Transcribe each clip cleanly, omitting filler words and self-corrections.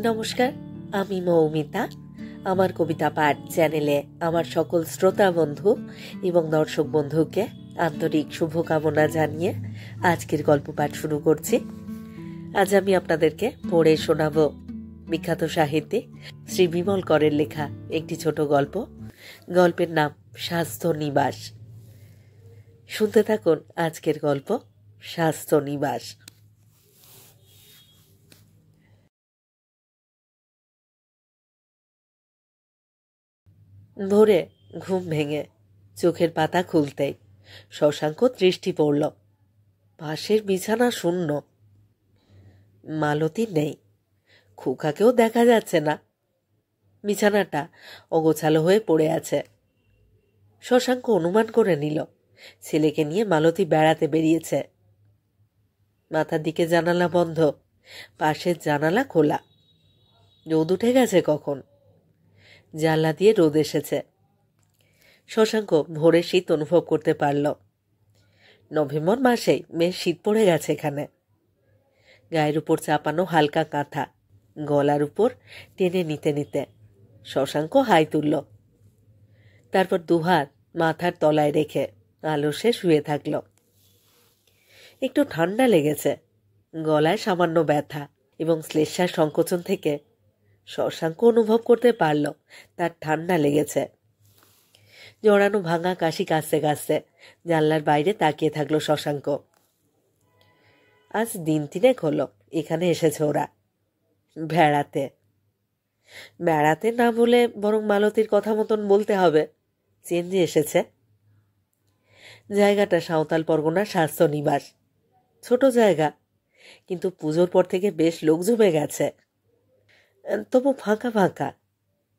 নমস্কার, আমি মৌমিতা। আমার কবিতা পাঠ চ্যানেলে আমার সকল শ্রোতা বন্ধু এবং দর্শক বন্ধুকে আন্তরিক শুভকামনা জানিয়ে আজকের গল্প পাঠ শুরু করছি। আজ আমি আপনাদেরকে পড়ে শোনাব বিখ্যাত সাহিত্যিক শ্রী বিমল করের লেখা একটি ছোট গল্প। গল্পের নাম স্বাস্থ্য নিবাস। শুনতে থাকুন আজকের গল্প স্বাস্থ্য নিবাস। ভোরে ঘুম ভেঙে চোখের পাতা খুলতেই শশাঙ্ক দৃষ্টি পড়ল। পাশের বিছানা শূন্য, মালতী নেই, খোকাকেও দেখা যাচ্ছে না। বিছানাটা অগোছালো হয়ে পড়ে আছে। শশাঙ্ক অনুমান করে নিল ছেলেকে নিয়ে মালতী বেড়াতে বেরিয়েছে। মাথার দিকে জানালা বন্ধ, পাশের জানালা খোলা। রোদ উঠে গেছে কখন। জানলা দিয়ে রোদ এসেছে। শশাঙ্ক ভোরে শীত অনুভব করতে পারল। নভেম্বর মাসেই বেশ শীত পড়ে গেছে এখানে। গায়ের উপর চাপানো হালকা কাঁথা গলার উপর টেনে নিতে নিতে শশাঙ্ক হাই তুলল। তারপর দুহাত মাথার তলায় রেখে আলসে শুয়ে থাকল। একটু ঠান্ডা লেগেছে, গলায় সামান্য ব্যথা এবং শ্লেষ্মার সংকোচন থেকে শশাঙ্ক অনুভব করতে পারল তার ঠান্ডা লেগেছে। জড়ানো ভাঙা কাশি কাশতে কাশতে জানলার বাইরে তাকিয়ে থাকলো শশাঙ্ক। আজ দিন তিনেক হলো এখানে এসেছে ওরা বেড়াতে। বেড়াতে না বলে বরং মালতীর কথা মতন বলতে হবে চেঞ্জে এসেছে। জায়গাটা সাঁওতাল পরগনার স্বাস্থ্য নিবাস। ছোট জায়গা, কিন্তু পুজোর পর থেকে বেশ লোক জমে গেছে। তবু ফাঁকা ফাঁকা।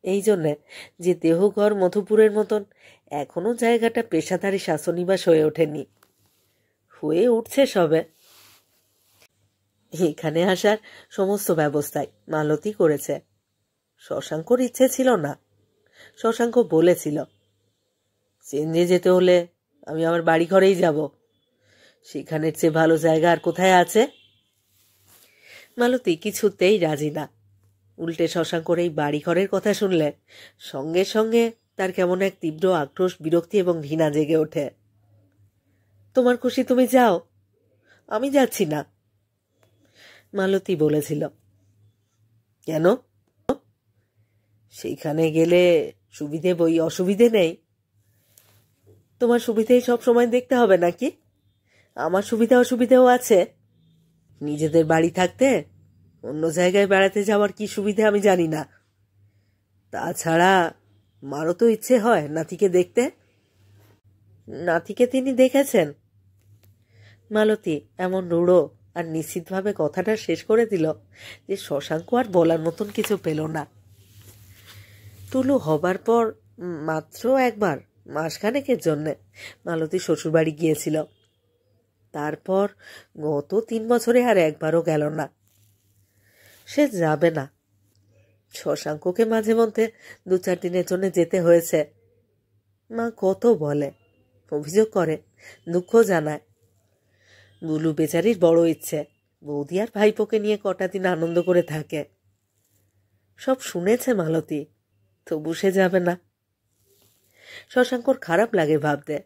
এই জন্যে যে দেহঘর মধুপুরের মতন এখনো জায়গাটা পেশাদারী স্বাস্থ্যনিবাস হয়ে ওঠেনি, হয়ে উঠছে সবে। এখানে আসার সমস্ত ব্যবস্থাই মালতী করেছে। শশাঙ্কর ইচ্ছে ছিল না। শশাঙ্ক বলেছিল, চেঞ্জে যেতে হলে আমি আমার বাড়ি ঘরেই যাব, সেখানের চেয়ে ভালো জায়গা আর কোথায় আছে। মালতী কিছুতেই রাজি না। উল্টে শশাঙ্কর এই বাড়ি ঘরের কথা শুনলে সঙ্গে সঙ্গে তার কেমন এক তীব্র আক্রোশ, বিরক্তি এবং ঘৃণা জেগে ওঠে। তোমার খুশি তুমি যাও, আমি যাচ্ছি না, মালতী বলেছিল। কেন? সেইখানে গেলে সুবিধে বই অসুবিধে নেই। তোমার সুবিধেই সব সময় দেখতে হবে নাকি? আমার সুবিধা অসুবিধেও আছে। নিজেদের বাড়ি থাকতে অন্য জায়গায় বেড়াতে যাওয়ার কি সুবিধে আমি জানি না। তাছাড়া মারও তো ইচ্ছে হয় নাতিকে দেখতে। নাতিকে তিনি দেখেছেন? মালতী এমন রূঢ় আর নিশ্চিতভাবে কথাটা শেষ করে দিল যে শশাঙ্ক আর বলার মতন কিছু পেল না। তুলু হবার পর মাত্র একবার মাসখানেকের জন্যে মালতী শ্বশুরবাড়ি গিয়েছিল। তারপর গত 3 বছরে আর একবারও গেল না। সে যাবে না। শশাঙ্ককে মাঝে মধ্যে 2-4 দিনের জন্য যেতে হয়েছে। মা কত বলে, অভিযোগ করে, দুঃখ জানায়। বুলু বেচারির বড় ইচ্ছে বৌদি আর ভাইপোকে নিয়ে কটা দিন আনন্দ করে থাকে। সব শুনেছে মালতী, তবু সে যাবে না। শশাঙ্কর খারাপ লাগে ভাবতে।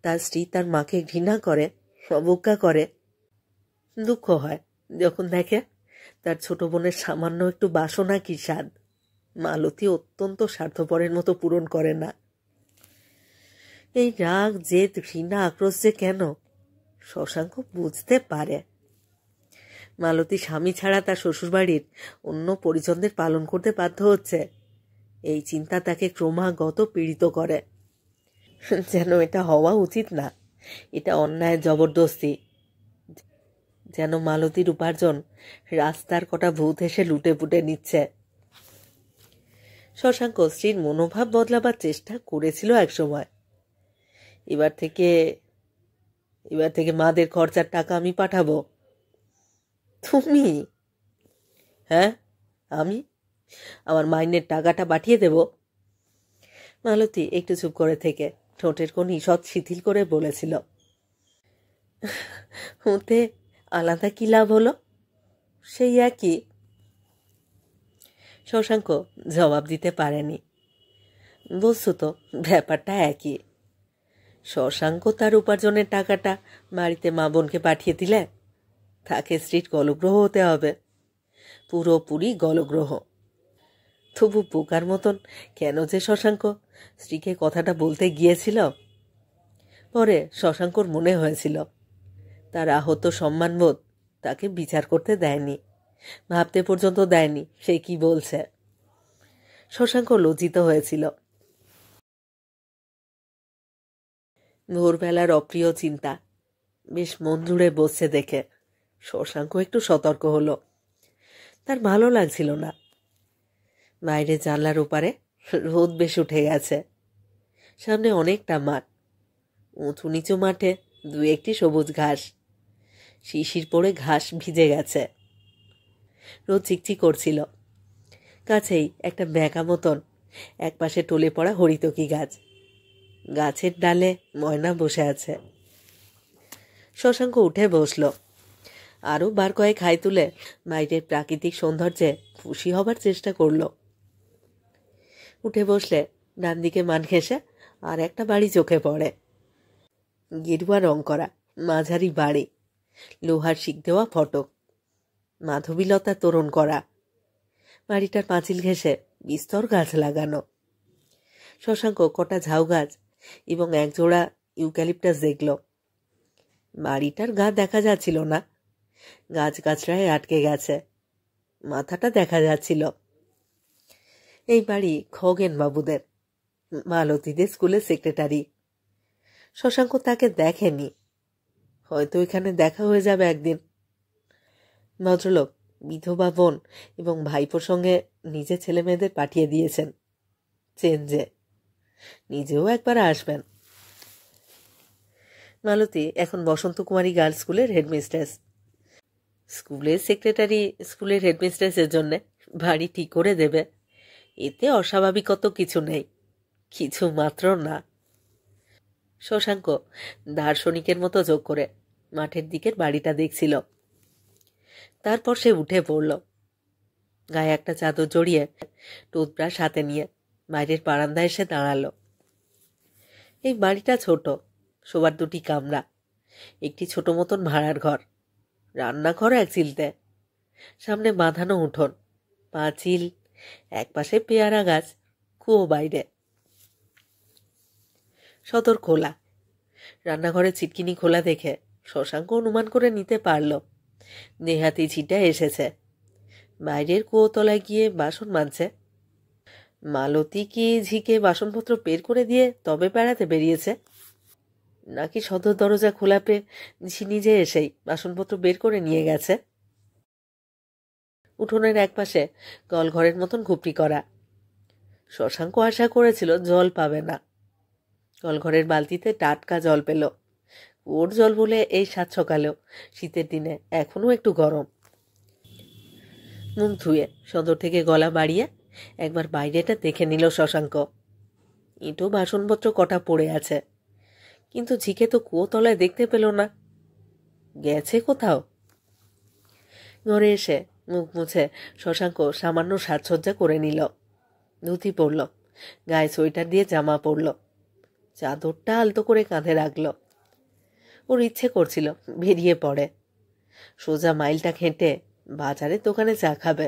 তার স্ত্রী তার মাকে ঘৃণা করে, অবজ্ঞা করে। দুঃখ হয় যখন দেখে তার ছোট বোনের সামান্য একটু বাসনা কি স্বাদ মালতী অত্যন্ত স্বার্থপরের মতো পূরণ করে না। এই রাগ, জেদ, ঘৃণা, আক্রোশ যে কেন শশাঙ্ক বুঝতে পারে। মালতী স্বামী ছাড়া তার শ্বশুরবাড়ির অন্য পরিজনদের পালন করতে বাধ্য হচ্ছে, এই চিন্তা তাকে ক্রমাগত পীড়িত করে। যেন এটা হওয়া উচিত না, এটা অন্যায়, জবরদস্তি। যেন মালতীর উপার্জন রাস্তার কটা ভূত এসে লুটে পুটে নিচ্ছে। শশাঙ্ক স্ত্রীর মনোভাব বদলাবার চেষ্টা করেছিল একসময়। এবার থেকে মাদের খরচার টাকা আমি পাঠাবো। তুমি? হ্যাঁ, আমি আমার মাইনের টাকাটা পাঠিয়ে দেব। মালতী একটু চুপ করে থেকে ঠোঁটের কোণ ঈষৎ শিথিল করে বলেছিল, ওতে আলাদা কি লাভ হলো? সেই একই। শশাঙ্ক জবাব দিতে পারেনি। বস্তুত ব্যাপারটা একই। শশাঙ্ক তার উপার্জনের টাকাটা বাড়িতে মা বোনকে পাঠিয়ে দিলে তাকে স্ত্রীর গলগ্রহ হতে হবে, পুরোপুরি গলগ্রহ। তবু বোকার মতন কেন যে শশাঙ্ক স্ত্রীকে কথাটা বলতে গিয়েছিল। পরে শশাঙ্কর মনে হয়েছিল তার আহত সম্মানবোধ তাকে বিচার করতে দেয়নি, ভাবতে পর্যন্ত দেয়নি সে কি বলছে। শশাঙ্ক লজ্জিত হয়েছিল। ভোরবেলার অপ্রিয় চিন্তা বেশ মন জুড়ে বসছে দেখে শশাঙ্ক একটু সতর্ক হলো। তার ভালো লাগছিল না। বাইরে জানলার ওপারে রোদ বেশ উঠে গেছে। সামনে অনেকটা মাঠ, উঁচু নিচু মাঠে দু একটি সবুজ ঘাস, শিশির পড়ে ঘাস ভিজে গেছে। রোদ চিকচিক করছিল। কাছেই একটা বেঁকা মতন একপাশে টলে পড়া হরিতকি গাছ, গাছের ডালে ময়না বসে আছে। শশাঙ্ক উঠে বসল। আরও বার কয়েক হাই তুলে বাইরের প্রাকৃতিক সৌন্দর্যে খুশি হবার চেষ্টা করল। উঠে বসলে ডান দিকে মান ঘেঁষে আর একটা বাড়ি চোখে পড়ে। গেরুয়া রং করা মাঝারি বাড়ি, লোহার শিক দেওয়া ফটক, মাধবীলতা তোরণ করা। বাড়িটার পাঁচিল ঘেঁষে বিস্তর গাছ লাগানো। শশাঙ্ক কটা ঝাউ গাছ এবং একজোড়া ইউক্যালিপটাস দেখল। বাড়িটার গা দেখা যাচ্ছিল না, গাছগাছড়ায় আটকে গেছে, মাথাটা দেখা যাচ্ছিল। এই বাড়ি খগেন বাবুদের, মালতীদের স্কুলের সেক্রেটারি। শশাঙ্ক তাকে দেখেনি, হয়তো এখানে দেখা হয়ে যাবে একদিন। ভদ্রলোক বিধবা বোন এবং ভাইপোর সঙ্গে নিজের ছেলে মেয়েদের পাঠিয়ে দিয়েছেন চেঞ্জে, নিজেও একবার আসবেন। মালতী এখন বসন্ত কুমারী গার্লস স্কুলের হেডমিস্ট্রেস। স্কুলের সেক্রেটারি স্কুলের হেডমিস্ট্রেসের জন্যে বাড়ি ঠিক করে দেবে, এতে অস্বাভাবিকত কিছু নেই, কিছু মাত্র না। শশাঙ্ক দার্শনিকের মতো যোগ করে মাঠের দিকের বাড়িটা দেখছিল। তারপর সে উঠে পড়ল। গায়ে একটা চাদর জড়িয়ে টুথব্রাশ হাতে নিয়ে বাইরের বারান্দায় এসে দাঁড়ালো। এই বাড়িটা ছোট, শোবার দুটি কামরা, একটি ছোট মতন ভাড়ার ঘর, রান্নাঘর এক চিলতে, সামনে বাঁধানো উঠোন, পাঁচিল, একপাশে পেয়ারা গাছ, কুয়ো বাইরে। সদর খোলা। রান্নাঘরে চিটকিনি খোলা দেখে শশাঙ্ক অনুমান করে নিতে পারল নেহাতি ছিটা এসেছে। বাইরের কুয়োতলায় গিয়ে বাসন মাজছে। মালতী কি ঝিকে বাসনপত্র বের করে দিয়ে তবে বেড়াতে বেরিয়েছে, নাকি সদর দরজা খোলা পেয়ে ঝি নিজে এসেই বাসনপত্র বের করে নিয়ে গেছে? উঠোনের একপাশে কলঘরের মতন খুপড়ি করা। শশাঙ্ক আশা করেছিল জল পাবে না। কলঘরের বালতিতে টাটকা জল পেল। কুয়োর জল বলে এই সাত সকালেও শীতের দিনে এখনো একটু গরম। মুখ ধুয়ে সদর থেকে গলা বাড়িয়ে একবার বাইরেটা দেখে নিল শশাঙ্ক। ইঁটো বাসনপত্র কটা পড়ে আছে, কিন্তু ঝিকে তো কুয়োতলায় দেখতে পেল না। গেছে কোথাও? ঘরে এসে মুখ মুছে শশাঙ্ক সামান্য সাজসজ্জা করে নিল। ধুতি পরল, গায়ে সোয়েটার দিয়ে জামা পরল, চাদরটা আলতো করে কাঁধে রাখল। ওর ইচ্ছে করছিল বেরিয়ে পড়ে, সোজা মাইলটা হেঁটে বাজারের দোকানে চা খাবে।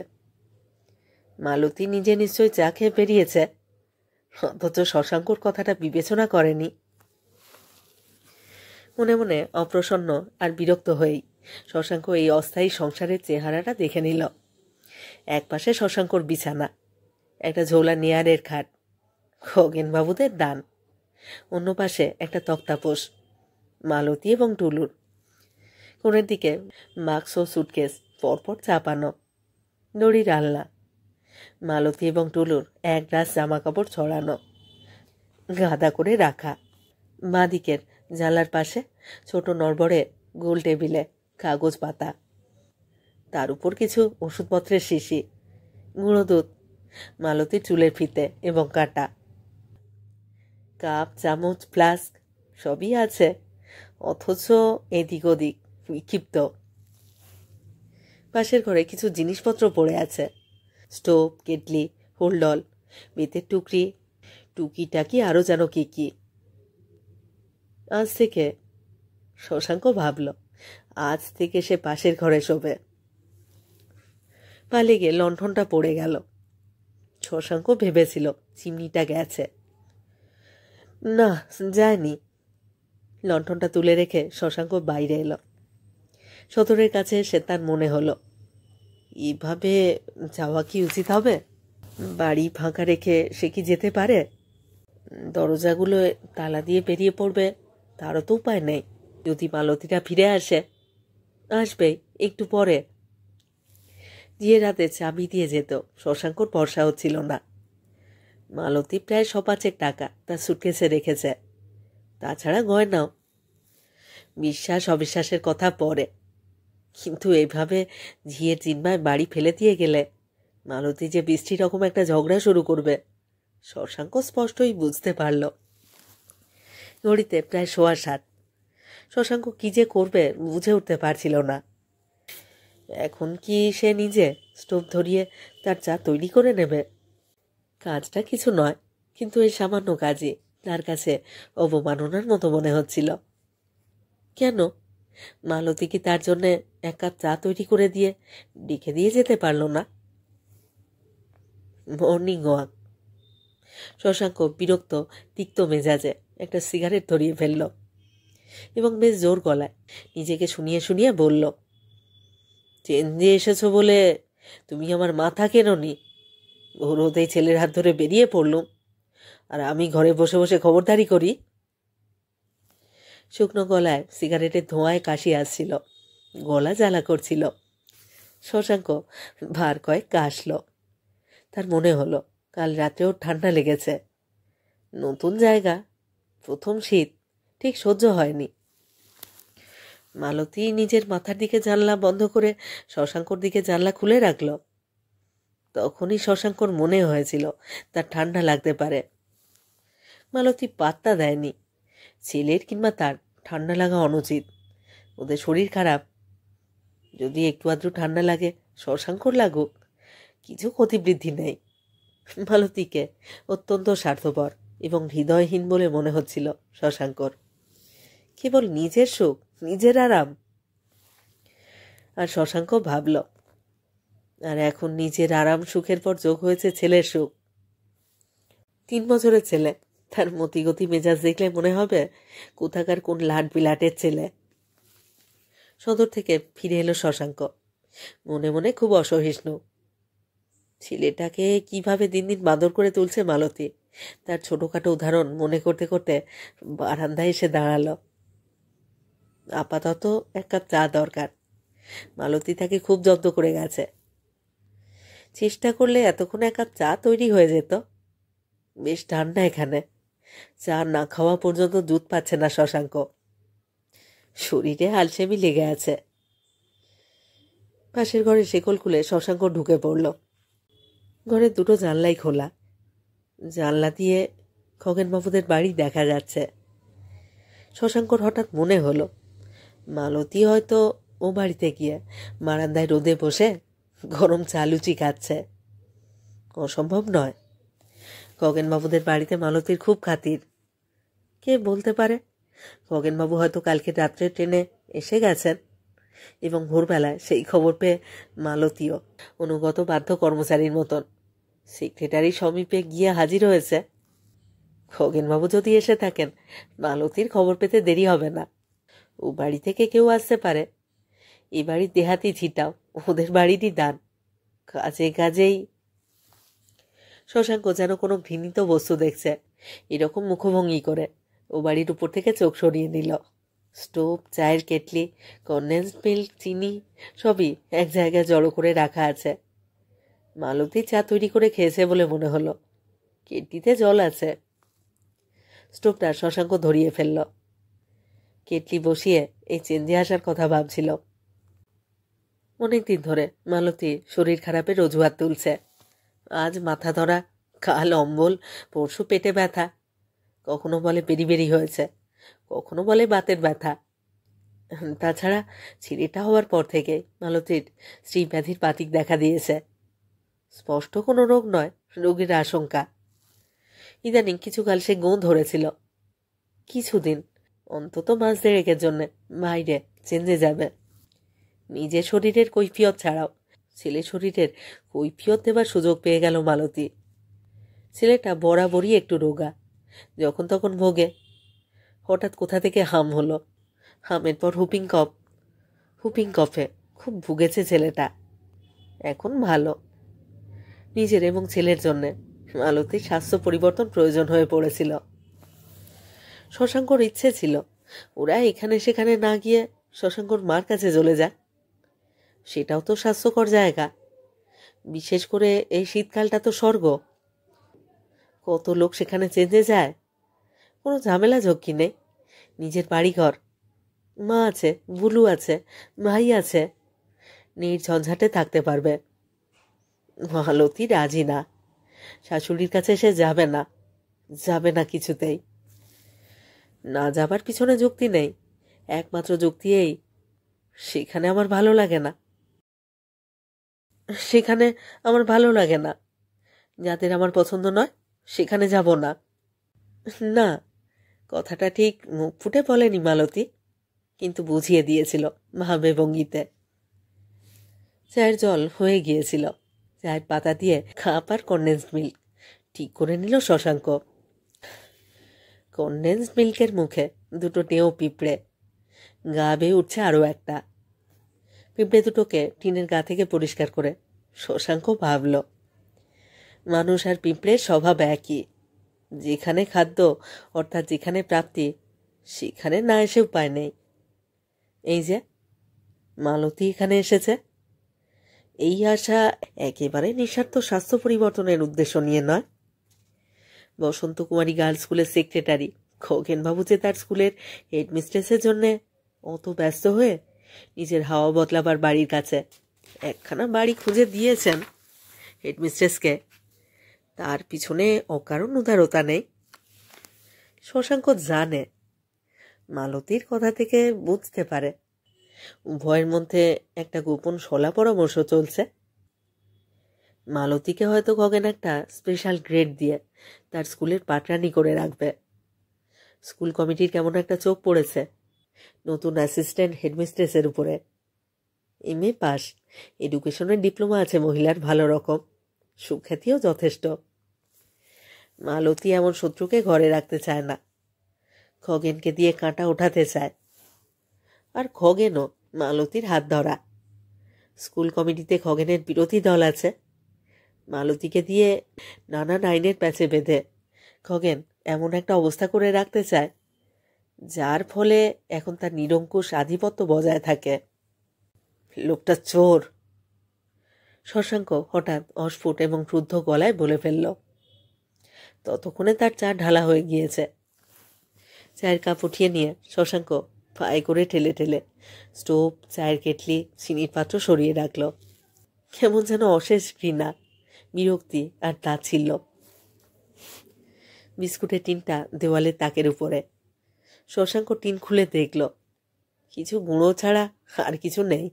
মালতী নিজে নিশ্চয়ই চা খেয়ে বেরিয়েছে, অথচ শশাঙ্কর কথাটা বিবেচনা করেনি। মনে মনে অপ্রসন্ন আর বিরক্ত হয়েই শশাঙ্ক এই অস্থায়ী সংসারের চেহারাটা দেখে নিল। একপাশে শশাঙ্কর বিছানা, একটা ঝোলা নেয়ারের খাট, খগেনবাবুদের দান। অন্য পাশে একটা তক্তাপোষ, মালতী এবং টুলুর। কোণের দিকে বাক্স ও সুটকেস পরপর চাপানো, দড়ির আলনা, মালতী এবং টুলুর এক গ্রাস জামা কাপড় ছড়ানো, গাদা করে রাখা। বাঁ দিকের জানলার পাশে ছোট নড়বড়ে গোল টেবিলে কাগজ পাতা, তার উপর কিছু ওষুধপত্রের শিশি, গুঁড়ো দুধ, মালতীর চুলের ফিতে এবং কাঁটা, কাপ, চামচ, ফ্লাস্ক সবই আছে, অথচ এদিক ওদিক বিক্ষিপ্ত। পাশের ঘরে কিছু জিনিসপত্র পড়ে আছে, স্টোভ, কেটলি, হোলডল, বেতের টুকরি, টুকিটাকি আরও যেন কি। আজ থেকে, শশাঙ্ক ভাবল, আজ থেকে সে পাশের ঘরে শোবে। পালিয়ে লণ্ঠনটা পড়ে গেল। শশাঙ্ক ভেবেছিল চিমনিটা গেছে, না, যায়নি। লণ্ঠনটা তুলে রেখে শশাঙ্ক বাইরে এলো। সদরের কাছে এসে তার মনে হলো, এভাবে যাওয়া কি উচিত হবে? বাড়ি ফাঁকা রেখে সে কি যেতে পারে? দরজাগুলো তালা দিয়ে বেরিয়ে পড়বে, তারও তো উপায় নেই। যদি মালতীটা ফিরে আসবেই একটু পরে। বিয়ের রাতে চাবি দিয়ে যেত, শশাঙ্কর ভরসা হচ্ছিল না। মালতী প্রায় 5,000 টাকা তার সুটকেসে রেখেছে, তাছাড়া গয়নাও। বিশ্বাস অবিশ্বাসের কথা পরে, কিন্তু এইভাবে ঝিয়ের জিম্মায় বাড়ি ফেলে দিয়ে গেলে মালতী যে বৃষ্টি রকম একটা ঝগড়া শুরু করবে শশাঙ্ক স্পষ্টই বুঝতে পারল। ঘড়িতে প্রায় 7:15। শশাঙ্ক কি যে করবে বুঝে উঠতে পারছিল না। এখন কি সে নিজে স্টোভ ধরিয়ে তার চা তৈরি করে নেবে? কাজটা কিছু নয়, কিন্তু এই সামান্য কাজে তার কাছে অবমাননার মতো মনে হচ্ছিল। কেন মালতী কি তার জন্য 1 কাপ চা তৈরি করে দিয়ে ডেকে দিয়ে যেতে পারল না? Morning walk. শশাঙ্ক বিরক্ত তিক্ত মেজাজে একটা সিগারেট ধরিয়ে ফেলল এবং বেশ জোর গলায় নিজেকে শুনিয়ে বলল, চেঞ্জে এসেছো বলে তুমি আমার মাথা কেননি? রোদে ছেলের হাত ধরে বেরিয়ে পড়লুম, আর আমি ঘরে বসে বসে খবরদারি করি। শুকনো গলায় সিগারেটের ধোঁয়ায় কাশি আসছিল, গলা জ্বালা করছিল। শশাঙ্ক ভার কয়েক কাশল। তার মনে হলো কাল রাত্রেও ঠান্ডা লেগেছে। নতুন জায়গা, প্রথম শীত, ঠিক সহ্য হয়নি। মালতী নিজের মাথার দিকে জানলা বন্ধ করে শশাঙ্কর দিকে জানলা খুলে রাখল। তখনই শশাঙ্কর মনে হয়েছিল তার ঠান্ডা লাগতে পারে। মালতী পাত্তা দেয়নি। ছেলের কিংবা তার ঠান্ডা লাগা অনুচিত, ওদের শরীর খারাপ। যদি একটু আধটু ঠান্ডা লাগে শশাঙ্কর লাগুক, কিছু ক্ষতিবৃদ্ধি নেই। মালতীকে অত্যন্ত স্বার্থপর এবং হৃদয়হীন বলে মনে হচ্ছিল শশাঙ্কর। কেবল নিজের সুখ, নিজের আরাম। আর শশাঙ্ক ভাবল, আর এখন নিজের আরাম সুখের পর যোগ হয়েছে ছেলের সুখ। 3 বছরের ছেলে, তার মতিগতি মেজাজ দেখলে মনে হবে কোথাকার কোন লাট বিলাটের ছেলে। সদর থেকে ফিরে এলো শশাঙ্ক, মনে মনে খুব অসহিষ্ণু। ছেলেটাকে কিভাবে দিন দিন বাঁদর করে তুলছে মালতী, তার ছোটখাটো উদাহরণ মনে করতে করতে বারান্দায় এসে দাঁড়ালো। আপাতত 1 কাপ চা দরকার। মালতী তাকে খুব জব্দ করে গেছে। চেষ্টা করলে এতক্ষণে 1 কাপ চা তৈরি হয়ে যেত। বেশ ঠান্ডা এখানে, চা না খাওয়া পর্যন্ত দুধ পাচ্ছে না শশাঙ্ক। শরীরে আলসেমি লেগে আছে। পাশের ঘরে শেকল খুলে শশাঙ্ক ঢুকে পড়ল। ঘরের 2টো জানলাই খোলা। জানলা দিয়ে খগেনবাবুদের বাড়ি দেখা যাচ্ছে। শশাঙ্কর হঠাৎ মনে হলো মালতী হয়তো ও বাড়িতে গিয়ে বারান্দায় রোদে বসে গরম চা লুচি খাচ্ছে। অসম্ভব নয়। খগেনবাবুদের বাড়িতে মালতীর খুব খাতির। কে বলতে পারে, খগেনবাবু হয়তো কালকে রাত্রে ট্রেনে এসে গেছেন এবং ভোরবেলায় সেই খবর পেয়ে মালতীও অনুগত বাধ্য কর্মচারীর মতন সেক্রেটারির সমীপে গিয়ে হাজির হয়েছে। খগেনবাবু যদি এসে থাকেন মালতীর খবর পেতে দেরি হবে না। ও বাড়ি থেকে কেউ আসতে পারে। এ বাড়ির দেহাতি ঝিটাও ওদের বাড়িরই দান। কাজেই শশাঙ্ক যেন কোনো ঘৃণিত বস্তু দেখছে এরকম মুখভঙ্গি করে ও বাড়ির উপর থেকে চোখ সরিয়ে নিল। স্টোভ, চায়ের কেটলি, কনডেন্সড মিল্ক, চিনি সবই এক জায়গায় জড়ো করে রাখা আছে। মালতী চা তৈরি করে খেয়েছে বলে মনে হলো। কেটলিতে জল আছে। স্টোভটা শশাঙ্ক ধরিয়ে ফেলল। কেটলি বসিয়ে এই চেঞ্জে আসার কথা ভাবছিল। অনেকদিন ধরে মালতী শরীর খারাপের অজুহাত তুলছে। আজ মাথা ধরা, কাল অম্বল, পরশু পেটে ব্যথা। কখনো বলে বেরি হয়েছে, কখনো বলে বাতের ব্যথা। তাছাড়া ছেলেটা হওয়ার পর থেকে মালতীর স্ত্রী ব্যাধির পাতিক দেখা দিয়েছে। স্পষ্ট কোনো রোগ নয়, রোগের আশঙ্কা। ইদানিং কিছুকাল সে গোঁ ধরেছিল। কিছুদিন, অন্তত মাস দেড়েকের জন্যে বাইরে চেঞ্জে যাবে। নিজের শরীরের কৈফিয়ত ছাড়াও ছেলে শরীরের কৈফিয়ত দেবার সুযোগ পেয়ে গেল মালতী। ছেলেটা বরাবরই একটু রোগা, যখন তখন ভোগে। হঠাৎ কোথা থেকে হাম হলো, হামের পর হুপিং কফে খুব ভুগেছে ছেলেটা। এখন ভালো। নিজের এবং ছেলের জন্যে মালতীর স্বাস্থ্য পরিবর্তন প্রয়োজন হয়ে পড়েছিল। শশাঙ্কর ইচ্ছে ছিল ওরা এখানে সেখানে না গিয়ে শশাঙ্কর মার কাছে চলে যায়। সেটাও তো স্বাস্থ্যকর জায়গা। বিশেষ করে এই শীতকালটা তো স্বর্গ। কত লোক সেখানে চেঞ্জে যায়, কোনো ঝামেলা ঝক্কি নেই। নিজের বাড়িঘর, মা আছে, বুলু আছে, ভাই আছে, নির্ঝঞ্ঝাটে থাকতে পারবে। মালতী রাজি না। শাশুড়ির কাছে সে যাবে না কিছুতেই। না যাবার পিছনে যুক্তি নেই, একমাত্র যুক্তি এই, সেখানে আমার ভালো লাগে না। যাদের আমার পছন্দ নয় সেখানে যাব না। না, কথাটা ঠিক মুখ ফুটে বলেনি মালতী, কিন্তু বুঝিয়ে দিয়েছিল ভাবে ভঙ্গিতে। চায়ের জল হয়ে গিয়েছিল। চায়ের পাতা দিয়ে কাপ আর কনডেন্সড মিল্ক ঠিক করে নিল শশাঙ্ক। কনডেন্সড মিল্কের মুখে দুটো টেও পিঁপড়ে, গা বেয়ে উঠছে আরও একটা। পিঁপড়ে দুটোকে টিনের গা থেকে পরিষ্কার করে শশাঙ্ক ভাবল, মানুষ আর পিঁপড়ের স্বভাব একই। যেখানে খাদ্য অর্থাৎ যেখানে প্রাপ্তি, সেখানে না এসে উপায় নেই। এই যে মালতী এখানে এসেছে, এই আশা একেবারে নিঃস্বার্থ স্বাস্থ্য পরিবর্তনের উদ্দেশ্য নিয়ে নয়। বসন্ত কুমারী গার্লস স্কুলের সেক্রেটারি খগেনবাবু যে তার স্কুলের হেডমিস্ট্রেসের জন্যে অত ব্যস্ত হয়ে নিজের হাওয়া বদলাবার বাড়ির কাছে একখানা বাড়ি খুঁজে দিয়েছেন হেডমিস্ট্রেসকে, তার পিছনে অকারণ উদারতা নেই। শশাঙ্ক জানে, মালতীর কথা থেকে বুঝতে পারে, উভয়ের মধ্যে একটা গোপন সলা পরামর্শ চলছে। মালতীকে হয়তো খগেন একটা স্পেশাল গ্রেড দিয়ে তার স্কুলের পাটরানি করে রাখবে। স্কুল কমিটির কেমন একটা চোখ পড়েছে নতুন অ্যাসিস্ট্যান্ট হেডমিস্ট্রেসের উপরে। এমএ পাস, এডুকেশনের ডিপ্লোমা আছে মহিলার ভালো রকম, সুখ্যাতিও যথেষ্ট। মালতী এমন শত্রুকে ঘরে রাখতে চায় না, খগেনকে দিয়ে কাঁটা ওঠাতে চায়। আর খগেনও মালতীর হাত ধরা। স্কুল কমিটিতে খগেনের বিরোধী দল আছে। মালতীকে দিয়ে নানান আইনের প্যাচে বেঁধে খগেন এমন একটা অবস্থা করে রাখতে চায়, যার ফলে এখন তার নিরঙ্কুশ আধিপত্য বজায় থাকে। লোকটা চোর, শশাঙ্ক হঠাৎ অস্ফুট এবং ক্রুদ্ধ গলায় বলে ফেলল। ততক্ষণে তার চা ঢালা হয়ে গিয়েছে। চায়ের কাপ উঠিয়ে নিয়ে শশাঙ্ক পায়ে করে ঠেলে ঠেলে স্টোভ, চায়ের কেটলি, চিনির পাত্র সরিয়ে রাখল। কেমন যেন অশেষ ঘৃণা, বিরক্তি আর তাচ্ছিল্য। বিস্কুটের টিনটা দেওয়ালের তাকের উপরে। শশাঙ্ক টিন খুলে দেখল, কিছু গুঁড়ো ছাড়া আর কিছু নেই।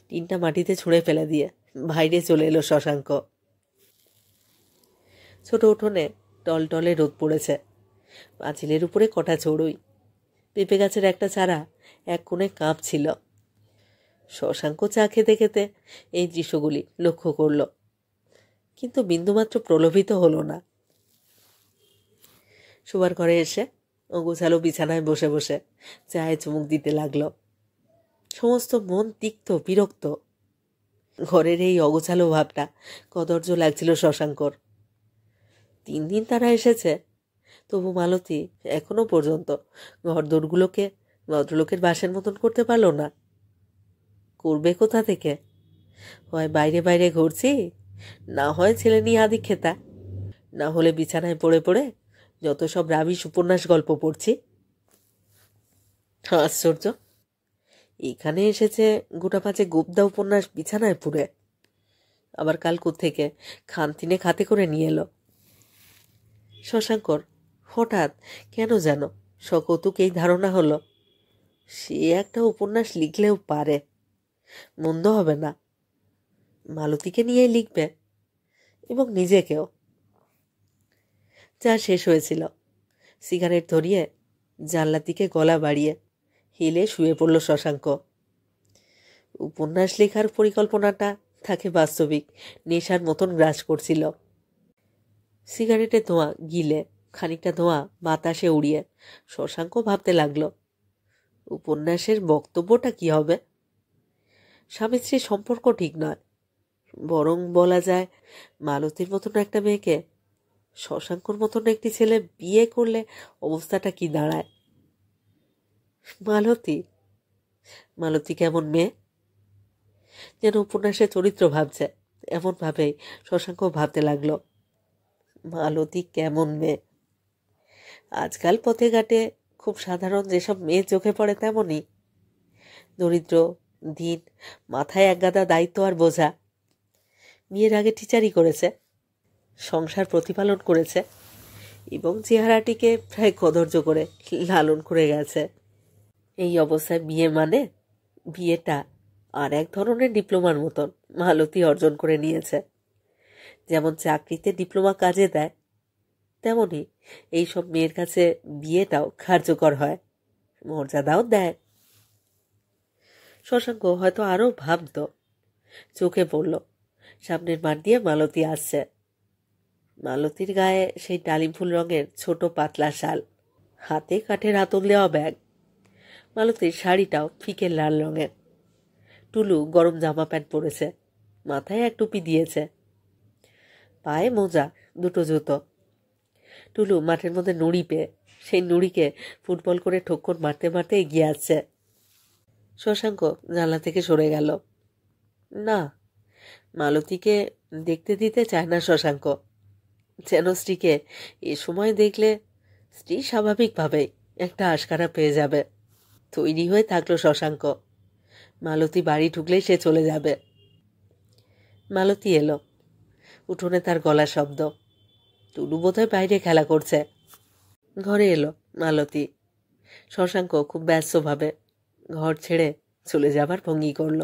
টিনটা মাটিতে ছুঁড়ে ফেলে দিয়ে বাইরে চলে এলো শশাঙ্ক। ছোট উঠোনে টলটলে রোদ পড়েছে। পাঁচিলের উপরে কটা চড়ুই, পেঁপে গাছের একটা চারা এক কোণে কাঁপছিল। শশাঙ্ক চা খেতে খেতে এই দৃশ্যগুলি লক্ষ্য করল, কিন্তু বিন্দুমাত্র প্রলোভিত হলো না। শোবার ঘরে এসে অগোছালো বিছানায় বসে বসে চায়ে চুমুক দিতে লাগলো। সমস্ত মন তিক্ত, বিরক্ত। ঘরের এই অগোছালো ভাবটা কদর্য লাগছিল শশাঙ্কর। 3 দিন তারা এসেছে, তবু মালতী এখনো পর্যন্ত ঘরদোরগুলোকে ভদ্রলোকের বাসের মতন করতে পারল না। করবে কোথা থেকে? হয় বাইরে বাইরে ঘুরছি, না হয় ছেলে নিয়ে আদি খেতা, না হলে বিছানায় পড়ে পড়ে যত সব রাবিশ উপন্যাস গল্প পড়ছি। আশ্চর্য, এখানে এসেছে গোটা 5 গোপদা উপন্যাস বিছানায় পুড়ে, আবার কাল থেকে খানতিনে খাতে করে নিয়ে এলো। শশাঙ্কর হঠাৎ কেন যেন সকৌতুক এই ধারণা হলো, সে একটা উপন্যাস লিখলেও পারে, মন্দ হবে না। মালতীকে নিয়েই লিখবে, এবং নিজেকেও। চা শেষ হয়েছিল। সিগারেট ধরিয়ে জানলার দিকে গলা বাড়িয়ে হেলে শুয়ে পড়ল শশাঙ্ক। উপন্যাস লেখার পরিকল্পনাটা তাকে বাস্তবিক নেশার মতন গ্রাস করছিল। সিগারেটের ধোঁয়া গিলে খানিকটা ধোঁয়া বাতাসে উড়িয়ে শশাঙ্ক ভাবতে লাগলো, উপন্যাসের বক্তব্যটা কি হবে? স্বামী স্ত্রীর সম্পর্ক ঠিক নয়, বরং বলা যায় মালতীর মতন একটা মেয়েকে শশাঙ্কর মতন একটি ছেলে বিয়ে করলে অবস্থাটা কি দাঁড়ায়। মালতী কেমন মেয়ে? যেন উপন্যাসের চরিত্র ভাবছে, এমনভাবেই শশাঙ্ক ভাবতে লাগলো, মালতী কেমন মেয়ে। আজকাল পথে ঘাটে খুব সাধারণ যেসব মেয়ে চোখে পড়ে তেমনই। দরিদ্র, দিন, মাথায় একগাদা দায়িত্ব আর বোঝা। বিয়ের আগে টিচারি করেছে, সংসার প্রতিপালন করেছে এবং চেহারাটিকে প্রায় কদর্য করে লালন করে গেছে। এই অবস্থায় বিয়ে মানে বিয়েটা আর এক ধরনের ডিপ্লোমার মতন মালতী অর্জন করে নিয়েছে। যেমন চাকরিতে ডিপ্লোমা কাজে দেয়, তেমনি এইসব মেয়ের কাছে বিয়েটাও কার্যকর হয়, মর্যাদাও দেয়। শশাঙ্ক হয়তো আরো ভাবত। চোখে পড়ল সামনের মাঠ দিয়ে মালতী আসছে। মালতীর গায়ে সেই ডালিম ফুল রঙের ছোট পাতলা শাল, হাতে কাঠের হাতল দেওয়া ব্যাগ। মালতীর শাড়িটাও ফিকে লাল রঙের। টুলু গরম জামা প্যান্ট পরেছে, মাথায় এক টুপি দিয়েছে, পায়ে মোজা, দুটো জুতো। টুলু মাঠের মধ্যে নুড়ি পেয়ে সেই নুড়িকে ফুটবল করে ঠোক্কর মারতে মারতে এগিয়ে আসছে। শশাঙ্ক জানলা থেকে সরে গেল। না, মালতীকে দেখতে দিতে চায় না শশাঙ্ক। যেন স্ত্রীকে এ সময় দেখলে স্ত্রী স্বাভাবিকভাবেই একটা আশকারা পেয়ে যাবে। তৈরি হয়ে থাকলো শশাঙ্ক, মালতী বাড়ি ঢুকলেই সে চলে যাবে। মালতী এলো। উঠোনে তার গলা শব্দ। টুলু বোধহয় বাইরে খেলা করছে। ঘরে এলো মালতী। শশাঙ্ক খুব ব্যস্তভাবে ঘর ছেড়ে চলে যাবার ভঙ্গি করল।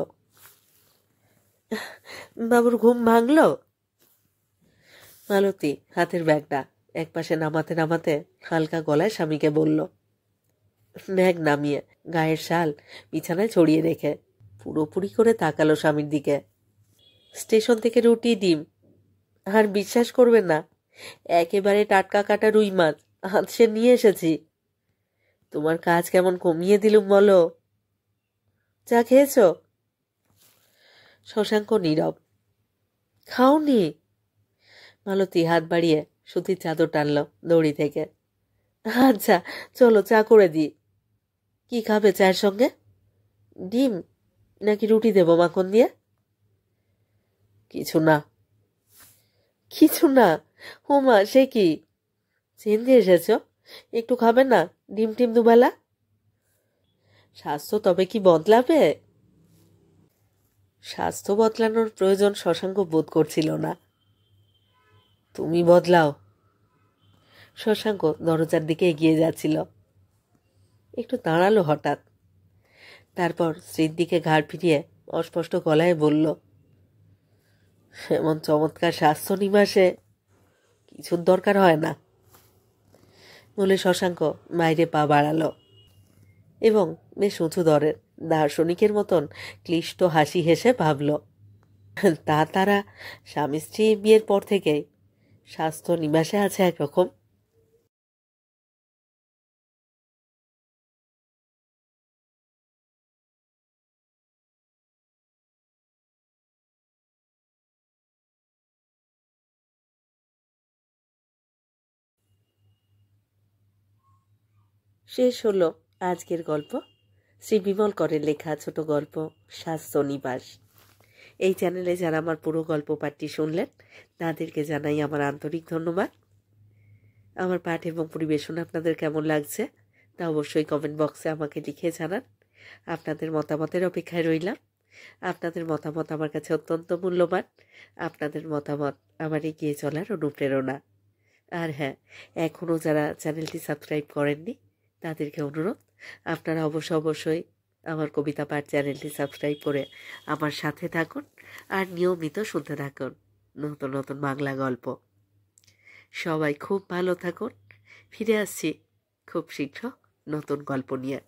বাবুর ঘুম ভাঙল? মালতী হাতের ব্যাগটা একপাশে নামাতে নামাতে হালকা গলায় স্বামীকে বলল। ব্যাগ নামিয়ে গায়ের শাল বিছানায় ছড়িয়ে রেখে পুরোপুরি করে তাকালো স্বামীর দিকে। স্টেশন থেকে রুটি, ডিম, আর বিশ্বাস করবেন না, একেবারে টাটকা কাটা রুই মাছ সে নিয়ে এসেছি। তোমার কাজ কেমন কমিয়ে দিলুম বলো। চা খেয়েছ? শশাঙ্ক নীরব। খাওনি? মালতী হাত বাড়িয়ে সুতির চাদর টানল দড়ি থেকে। আচ্ছা চলো চা করে দিই। কি খাবে চায়ের সঙ্গে? ডিম নাকি রুটি দেবো মাখন দিয়ে? কিছু না। কিছু না? হোমা, সে কি চেঞ্জে এসেছ? একটু খাবে না ডিম টিম দুবেলা? স্বাস্থ্য তবে কি বদলাবে? স্বাস্থ্য বদলানোর প্রয়োজন শশাঙ্ক বোধ করছিল না। তুমি বদলাও। শশাঙ্ক দরজার দিকে এগিয়ে যাচ্ছিল। একটু দাঁড়ালো হঠাৎ। তারপর স্ত্রীর দিকে ঘাড় ফিরিয়ে অস্পষ্ট গলায় বলল, এমন চমৎকার স্বাস্থ্য নিবাসে কিছুর দরকার হয় না। বলে শশাঙ্ক বাইরে পা বাড়ালো এবং বেশ উঁচু দরের দার্শনিকের মতন ক্লিষ্ট হাসি হেসে ভাবল, তারা স্বামী স্ত্রী বিয়ের পর থেকেই স্বাস্থ্য নিবাসে আছে একরকম। শেষ হলো আজকের গল্প, শ্রী বিমল করের লেখা ছোট গল্প স্বাস্থ্য নিবাস। এই চ্যানেলে যারা আমার পুরো গল্প পাঠটি শুনলেন তাদেরকে জানাই আমার আন্তরিক ধন্যবাদ। আমার পাঠ এবং পরিবেশন আপনাদের কেমন লাগছে তা অবশ্যই কমেন্ট বক্সে আমাকে লিখে জানান। আপনাদের মতামতের অপেক্ষায় রইলাম। আপনাদের মতামত আমার কাছে অত্যন্ত মূল্যবান। আপনাদের মতামত আমার এগিয়ে চলার অনুপ্রেরণা। আর হ্যাঁ, এখনও যারা চ্যানেলটি সাবস্ক্রাইব করেননি তাদেরকে অনুরোধ, আপনারা অবশ্যই আমার কবিতা পাঠ চ্যানেলটি সাবস্ক্রাইব করে আমার সাথে থাকুন আর নিয়মিত শুনতে থাকুন। নতুন নতুন বাংলা গল্প। সবাই খুব ভালো থাকুন। ফিরে আসছি খুব শীঘ্র নতুন গল্প নিয়ে।